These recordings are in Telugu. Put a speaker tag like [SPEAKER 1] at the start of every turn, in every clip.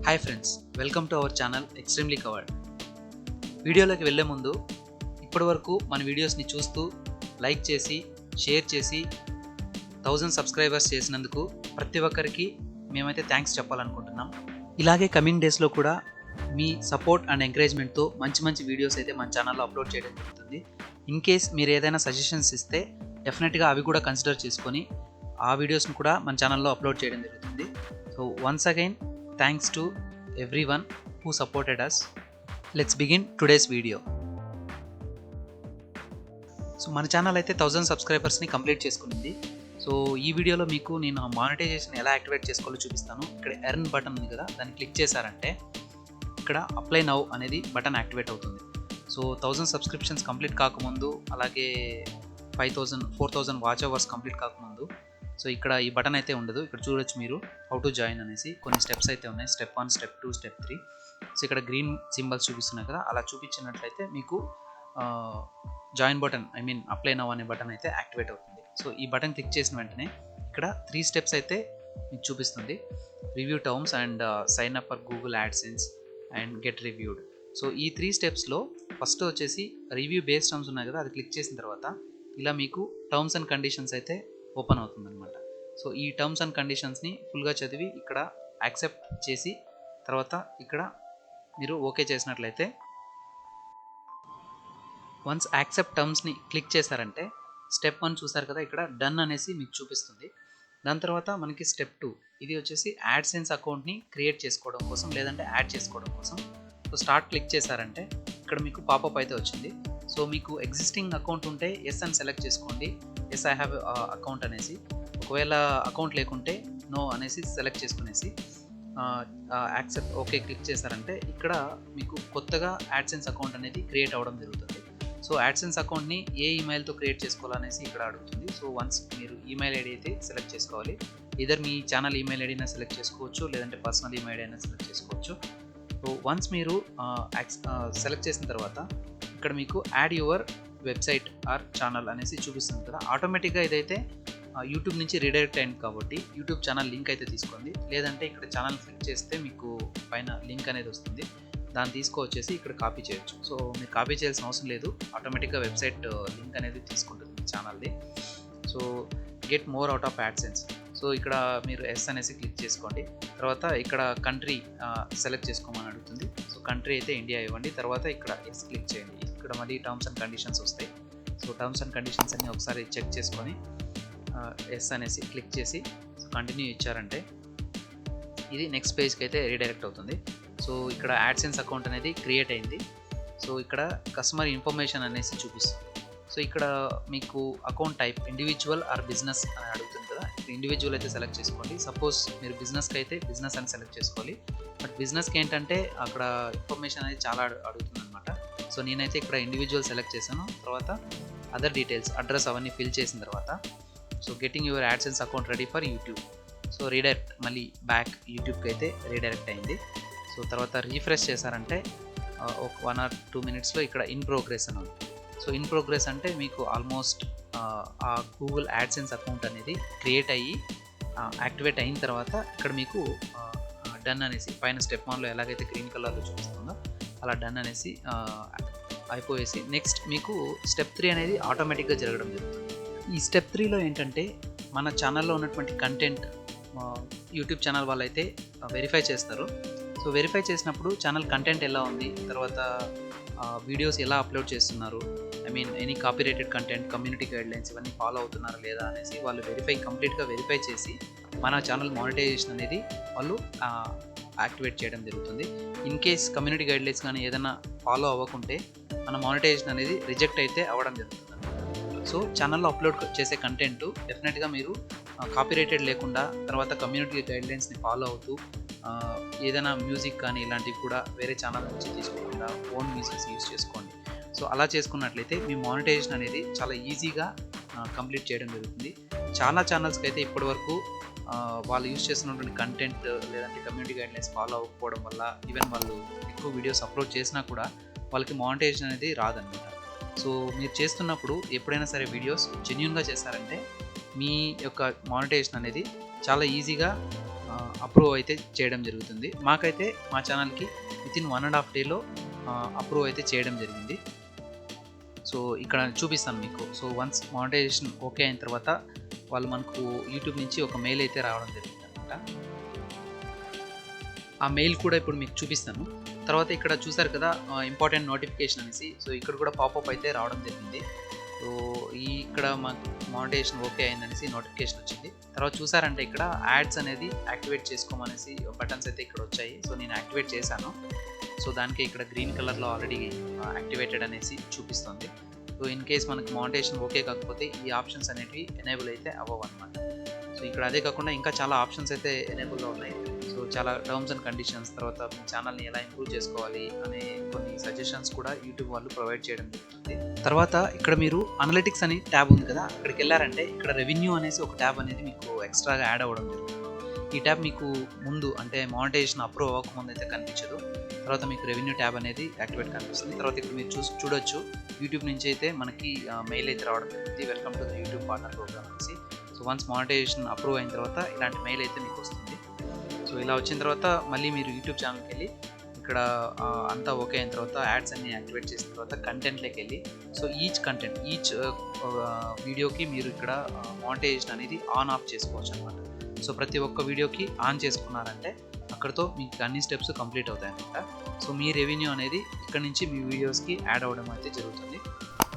[SPEAKER 1] Hi friends, welcome to our channel extremely covered. వీడియోలోకి వెళ్ళే ముందు ఇప్పటివరకు మన వీడియోస్ని చూస్తూ లైక్ చేసి షేర్ చేసి 1000 సబ్స్క్రైబర్స్ చేసినందుకు ప్రతి ఒక్కరికి మేమైతే థ్యాంక్స్ చెప్పాలనుకుంటున్నాం. ఇలాగే కమింగ్ డేస్లో కూడా మీ సపోర్ట్ అండ్ ఎంకరేజ్మెంట్తో మంచి మంచి వీడియోస్ అయితే మన ఛానల్లో అప్లోడ్ చేయడం జరుగుతుంది. ఇన్ కేస్ మీరు ఏదైనా సజెషన్స్ ఇస్తే డెఫినెట్గా అవి కూడా కన్సిడర్ చేసుకొని ఆ వీడియోస్ని కూడా మన ఛానల్లో అప్లోడ్ చేయడం జరుగుతుంది. So once again thanks to everyone who supported us. Let's begin today's video. So మన ఛానల్ అయితే 1000 సబ్స్క్రైబర్స్ని కంప్లీట్ చేసుకునింది. సో ఈ వీడియోలో మీకు నేను మానిటైజేషన్ ఎలా యాక్టివేట్ చేసుకోవాలో చూపిస్తాను. ఇక్కడ ఎర్న్ బటన్ ఉంది కదా, దాన్ని క్లిక్ చేశారంటే ఇక్కడ అప్లై నౌ అనేది బటన్ యాక్టివేట్ అవుతుంది. సో 1000 సబ్స్క్రిప్షన్స్ కంప్లీట్ కాకముందు, అలాగే 4000 వాచ్ అవర్స్ కంప్లీట్ కాకముందు సో ఇక్కడ ఈ బటన్ అయితే ఉండదు. ఇక్కడ చూడొచ్చు మీరు హౌ టు జాయిన్ అనేసి కొన్ని స్టెప్స్ అయితే ఉన్నాయి. Step 1, step 2, step 3. సో ఇక్కడ గ్రీన్ సింబల్స్ చూపిస్తున్నాయి కదా, అలా చూపించినట్లయితే మీకు జాయిన్ బటన్ అప్లై నౌ అనే బటన్ అయితే యాక్టివేట్ అవుతుంది. సో ఈ బటన్ క్లిక్ చేసిన వెంటనే ఇక్కడ 3 స్టెప్స్ అయితే మీకు చూపిస్తుంది. Review terms and sign up for Google AdSense and get reviewed. So ఈ 3 స్టెప్స్లో ఫస్ట్ వచ్చేసి రివ్యూ బేస్ టర్మ్స్ ఉన్నాయి కదా, అది క్లిక్ చేసిన తర్వాత ఇలా మీకు టర్మ్స్ అండ్ కండిషన్స్ అయితే ఓపెన్ అవుతుందన్నమాట. సో ఈ టర్మ్స్ అండ్ కండిషన్స్ని ఫుల్గా చదివి ఇక్కడ యాక్సెప్ట్ చేసి తర్వాత ఇక్కడ మీరు ఓకే చేసినట్లయితే, వన్స్ యాక్సెప్ట్ టర్మ్స్ని క్లిక్ చేశారంటే స్టెప్ 1 చూసారు కదా, ఇక్కడ డన్ అనేసి మీకు చూపిస్తుంది. దాని తర్వాత మనకి స్టెప్ 2, ఇది వచ్చేసి యాడ్సెన్స్ అకౌంట్ని క్రియేట్ చేసుకోవడం కోసం లేదంటే యాడ్ చేసుకోవడం కోసం. సో స్టార్ట్ క్లిక్ చేశారంటే ఇక్కడ మీకు పాపప్ అయితే వచ్చింది. సో మీకు ఎగ్జిస్టింగ్ అకౌంట్ ఉంటే ఎస్ అని సెలెక్ట్ చేసుకోండి, ఎస్ ఐ హ్యావ్ అకౌంట్ అనేసి. ఒకవేళ అకౌంట్ లేకుంటే నో అనేసి సెలెక్ట్ చేసుకునేసి యాక్సెప్ట్ ఓకే క్లిక్ చేశారంటే ఇక్కడ మీకు కొత్తగా యాడ్సెన్స్ అకౌంట్ అనేది క్రియేట్ అవ్వడం జరుగుతుంది. సో యాడ్సెన్స్ అకౌంట్ని ఏ ఈమెయిల్తో క్రియేట్ చేసుకోవాలనేసి ఇక్కడ అడుగుతుంది. సో వన్స్ మీరు ఈమెయిల్ ఐడి అయితే సెలెక్ట్ చేసుకోవాలి. ఇదర్ మీ ఛానల్ ఈమెయిల్ ఐడినా సెలెక్ట్ చేసుకోవచ్చు, లేదంటే పర్సనల్ ఈమెయిల్ అయినా సెలెక్ట్ చేసుకోవచ్చు. సో వన్స్ మీరు సెలెక్ట్ చేసిన తర్వాత ఇక్కడ మీకు add your website are channel అనేసి చూపిస్తుంది కదా, ఆటోమేటిక్గా ఇదైతే యూట్యూబ్ నుంచి రీడైరెక్ట్ అయింది కాబట్టి యూట్యూబ్ ఛానల్ లింక్ అయితే తీసుకోండి. లేదంటే ఇక్కడ ఛానల్ క్లిక్ చేస్తే మీకు పైన లింక్ అనేది వస్తుంది, దాన్ని తీసుకొచ్చేసి ఇక్కడ కాపీ చేయొచ్చు. సో మీరు కాపీ చేయాల్సిన అవసరం లేదు, ఆటోమేటిక్గా వెబ్సైట్ లింక్ అనేది తీసుకుంటుంది మీ ఛానల్ది. So get more out of AdSense. So ఇక్కడ మీరు ఎస్ అనేసి క్లిక్ చేసుకోండి. తర్వాత ఇక్కడ కంట్రీ సెలెక్ట్ చేసుకోమని అడుగుతుంది. సో కంట్రీ అయితే ఇండియా ఇవ్వండి. తర్వాత ఇక్కడ ఎస్ క్లిక్ చేయండి. ఇక్కడ మళ్ళీ టర్మ్స్ అండ్ కండిషన్స్ వస్తాయి. సో టర్మ్స్ అండ్ కండిషన్స్ అన్ని ఒకసారి చెక్ చేసుకొని ఎస్ అనేసి క్లిక్ చేసి కంటిన్యూ ఇచ్చారంటే ఇది నెక్స్ట్ పేజ్కి అయితే రీడైరెక్ట్ అవుతుంది. సో ఇక్కడ యాడ్సెన్స్ అకౌంట్ అనేది క్రియేట్ అయింది. సో ఇక్కడ కస్టమర్ ఇన్ఫర్మేషన్ అనేసి చూపిస్తుంది. సో ఇక్కడ మీకు account type individual or business అని అడుగుతుంది కదా, ఇక్కడ ఇండివిజువల్ అయితే సెలెక్ట్ చేసుకోండి. సపోజ్ మీరు బిజినెస్కి అయితే బిజినెస్ అని సెలెక్ట్ చేసుకోవాలి. బట్ బిజినెస్కి ఏంటంటే అక్కడ ఇన్ఫర్మేషన్ అనేది చాలా అడుగుతుంది అనమాట. సో నేనైతే ఇక్కడ ఇండివిజువల్ సెలెక్ట్ చేశాను. తర్వాత అదర్ డీటెయిల్స్ అడ్రస్ అవన్నీ ఫిల్ చేసిన తర్వాత so getting your AdSense account ready for YouTube. So redirect మళ్ళీ బ్యాక్ యూట్యూబ్కి అయితే రీడైరెక్ట్ అయింది. సో తర్వాత రీఫ్రెష్ చేశారంటే ఒక 1 or 2 మినిట్స్లో ఇక్కడ ఇన్ ప్రోగ్రెస్ అని ఉంది. సో ఇన్ ప్రోగ్రెస్ అంటే మీకు ఆల్మోస్ట్ ఆ గూగుల్ యాడ్సెన్స్ అకౌంట్ అనేది క్రియేట్ అయ్యి యాక్టివేట్ అయిన తర్వాత ఇక్కడ మీకు డన్ అనేసి పైన స్టెప్ 1లో ఎలాగైతే గ్రీన్ కలర్లో చూపిస్తుందో అలా డన్ అనేసి అయిపోయేసి నెక్స్ట్ మీకు స్టెప్ 3 అనేది ఆటోమేటిక్గా జరగడం జరుగుతుంది. ఈ స్టెప్ 3లో ఏంటంటే మన ఛానల్లో ఉన్నటువంటి కంటెంట్ యూట్యూబ్ ఛానల్ వాళ్ళైతే వెరిఫై చేస్తారు. సో వెరిఫై చేసినప్పుడు ఛానల్ కంటెంట్ ఎలా ఉంది, తర్వాత వీడియోస్ ఎలా అప్లోడ్ చేస్తున్నారు, any copyrighted content, community guidelines ఇవన్నీ ఫాలో అవుతున్నారా లేదా అనేసి వాళ్ళు కంప్లీట్గా వెరిఫై చేసి మన ఛానల్ మానిటైజేషన్ అనేది వాళ్ళు యాక్టివేట్ చేయడం జరుగుతుంది. ఇన్ కేస్ కమ్యూనిటీ గైడ్లైన్స్ కానీ ఏదైనా ఫాలో అవ్వకుంటే మన మానిటైజేషన్ అనేది రిజెక్ట్ అయితే అవ్వడం జరుగుతుంది. సో ఛానల్లో అప్లోడ్ చేసే కంటెంట్ డెఫినెట్గా మీరు కాపీరైటెడ్ లేకుండా, తర్వాత కమ్యూనిటీ గైడ్లైన్స్ని ఫాలో అవుతూ ఏదైనా మ్యూజిక్ కానీ ఇలాంటివి కూడా వేరే ఛానల్ నుంచి తీసుకోకుండా ఓన్ మ్యూజిక్స్ యూజ్ చేసుకోండి. సో అలా చేసుకున్నట్లయితే మీ మానిటైజేషన్ అనేది చాలా ఈజీగా కంప్లీట్ చేయడం జరుగుతుంది. చాలా ఛానల్స్కి అయితే ఇప్పటివరకు వాళ్ళు యూజ్ చేస్తున్నటువంటి కంటెంట్ లేదంటే కమ్యూనిటీ గైడ్లైన్స్ ఫాలో అవ్వకపోవడం వల్ల ఈవెన్ వాళ్ళు ఎక్కువ వీడియోస్ అప్లోడ్ చేసినా కూడా వాళ్ళకి మానిటైజేషన్ అనేది రాదన్నమాట. సో మీరు చేస్తున్నప్పుడు ఎప్పుడైనా సరే వీడియోస్ జెన్యూన్గా చేస్తారంటే మీ యొక్క మానిటైజేషన్ అనేది చాలా ఈజీగా అప్రూవ్ అప్రూవ్ అయితే చేయడం జరుగుతుంది. మాకైతే మా ఛానల్కి వితిన్ 1.5 డేలో అప్రూవ్ అయితే చేయడం జరిగింది. సో ఇక్కడ చూపిస్తాను మీకు. సో వన్స్ మానిటైజేషన్ ఓకే అయిన తర్వాత వాళ్ళు మనకు యూట్యూబ్ నుంచి ఒక మెయిల్ అయితే రావడం జరిగింది అనమాట. ఆ మెయిల్ కూడా ఇప్పుడు మీకు చూపిస్తాను. తర్వాత ఇక్కడ చూసారు కదా ఇంపార్టెంట్ నోటిఫికేషన్ అనేసి, సో ఇక్కడ కూడా పాపప్ అయితే రావడం జరిగింది. సో ఇక్కడ మాకు మానిటైజేషన్ ఓకే అయిందనేసి నోటిఫికేషన్ వచ్చింది. తర్వాత చూసారంటే ఇక్కడ యాడ్స్ అనేది యాక్టివేట్ చేసుకోమనేసి బటన్స్ అయితే ఇక్కడ వచ్చాయి. సో నేను యాక్టివేట్ చేశాను. సో దానికి ఇక్కడ గ్రీన్ కలర్లో ఆల్రెడీ యాక్టివేటెడ్ అనేసి చూపిస్తుంది. సో ఇన్ కేస్ మనకి మానిటైజేషన్ ఓకే కాకపోతే ఈ ఆప్షన్స్ అనేవి ఎనేబుల్ అయితే అవ్వవు అనమాట. సో ఇక్కడ అదే కాకుండా ఇంకా చాలా ఆప్షన్స్ అయితే ఎనేబుల్లో ఉన్నాయి. సో చాలా టర్మ్స్ అండ్ కండిషన్స్, తర్వాత మీ ఛానల్ని ఎలా ఇంప్రూవ్ చేసుకోవాలి అనే కొన్ని సజెషన్స్ కూడా యూట్యూబ్ వాళ్ళు ప్రొవైడ్ చేయడం జరుగుతుంది. తర్వాత ఇక్కడ మీరు అనలిటిక్స్ అని ట్యాబ్ ఉంది కదా, అక్కడికి వెళ్ళారంటే ఇక్కడ రెవెన్యూ అనేసి ఒక ట్యాబ్ అనేది మీకు ఎక్స్ట్రాగా యాడ్ అవ్వడం జరుగుతుంది. ఈ ట్యాబ్ మీకు ముందు అంటే మానిటైజేషన్ అప్రూవ్ అవ్వకముందు అయితే కనిపించదు. తర్వాత మీకు రెవెన్యూ ట్యాబ్ అనేది యాక్టివేట్ కనిపిస్తుంది. తర్వాత ఇక్కడ మీరు చూడొచ్చు యూట్యూబ్ నుంచి అయితే మనకి మెయిల్ అయితే రావడం జరుగుతుంది, welcome to the YouTube partner program అనేసి. సో వన్స్ మానిటైజేషన్ అప్రూవ్ అయిన తర్వాత ఇలాంటి మెయిల్ అయితే మీకు వస్తుంది. సో ఇలా వచ్చిన తర్వాత మళ్ళీ మీరు యూట్యూబ్ ఛానల్కి వెళ్ళి ఇక్కడ అంతా ఓకే అయిన తర్వాత యాడ్స్ అన్ని యాక్టివేట్ చేసిన తర్వాత కంటెంట్లోకి వెళ్ళి, సో ఈచ్ వీడియోకి మీరు ఇక్కడ మానిటైజేషన్ అనేది ఆన్ ఆఫ్ చేసుకోవచ్చు అనమాట. సో ప్రతి ఒక్క వీడియోకి ఆన్ చేసుకున్నారంటే అక్కడితో మీకు అన్ని స్టెప్స్ కంప్లీట్ అవుతాయి అనమాట. సో మీ రెవెన్యూ అనేది ఇక్కడ నుంచి మీ వీడియోస్కి యాడ్ అవ్వడం అయితే జరుగుతుంది.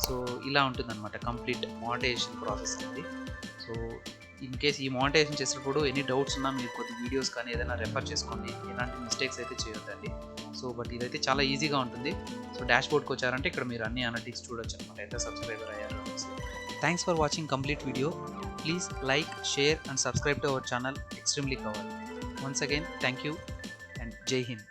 [SPEAKER 1] సో ఇలా ఉంటుందన్నమాట కంప్లీట్ మానిటైజేషన్ ప్రాసెస్ అనేది. సో ఇన్ కేస్ ఈ మానిటైజేషన్ చేసేటప్పుడు ఎనీ డౌట్స్ ఉన్నా మీరు కొద్ది వీడియోస్ కానీ ఏదైనా రెఫర్ చేసుకోండి, ఎలాంటి మిస్టేక్స్ అయితే చేయొద్దండి. సో బట్ ఇదైతే చాలా ఈజీగా ఉంటుంది. సో డాష్ బోర్డ్కి వచ్చారంటే ఇక్కడ మీరు అన్ని అనలిటిక్స్ చూడొచ్చు అనమాట, ఎంత సబ్స్క్రైబర్ అయ్యారు. Thanks for watching complete video. Please like, share and subscribe to our channel extremely cover. Once again, thank you and Jai Hind.